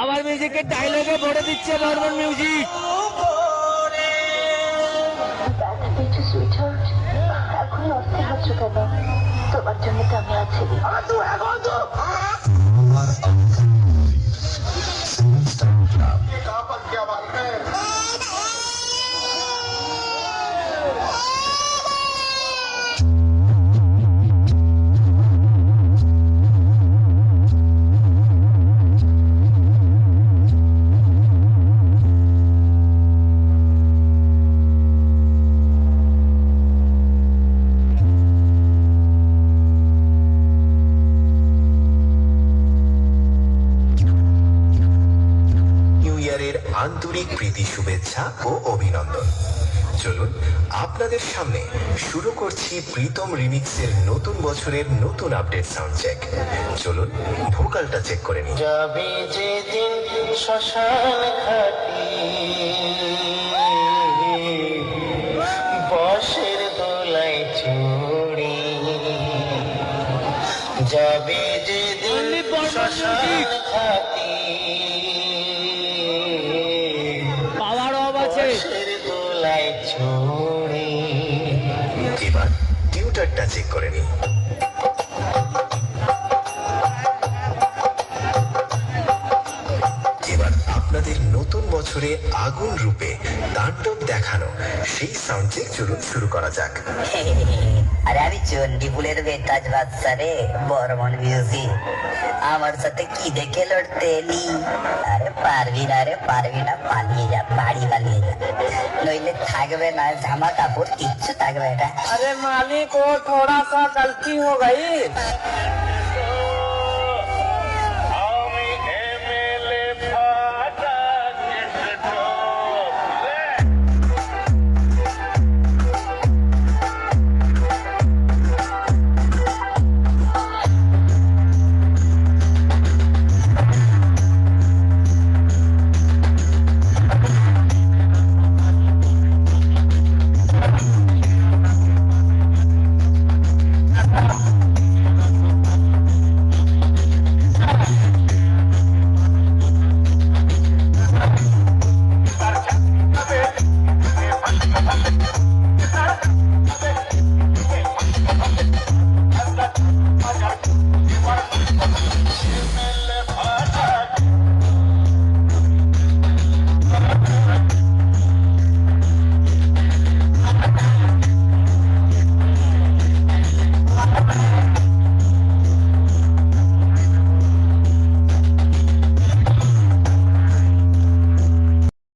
আবার মিউজিকের ডায়লগে ভরে দিচ্ছে বর্মন মিউজিক। এখন অস্থির হচ্ছ কেন? তোমার জন্য তো আমি আছি। আন্তরিক প্রীতি শুভেচ্ছা ও অভিনন্দন। চলুন আপনাদের সামনে শুরু করছি প্রীতম রিমিক্সের নতুন বছরের নতুন আপডেট সাউন্ড চেক। চলুন ভোকালটা চেক করে নিন। যাবে যেদিন শ্মশান ঘাটি বসের দোলাই চুড়ি, যাবে যেদিন শ্মশান ঘাটি বসের দোলাই চুড়ি। এবার টিউটারটা চেক করে নিন। এবার আপনাদের নতুন বছরে আগুন রূপে তাণ্ডব দেখানো সেই সাউন্ড চেক চলুন শুরু করা যাক। আরে আমি চণ্ডীপুরের বেতাজ বাদশা রে, বর্মন মিউজিক। আমার সাথে কি দেখে লড়তে এলি? আরে পারবি না রে, পারবি না, পালিয়ে যা, বাড়ি পালিয়ে যা, নইলে থাকবে না জামা কাপড়, কিচ্ছু থাকবে না। अरे मालिक वो थोड़ा सा गलती हो गई।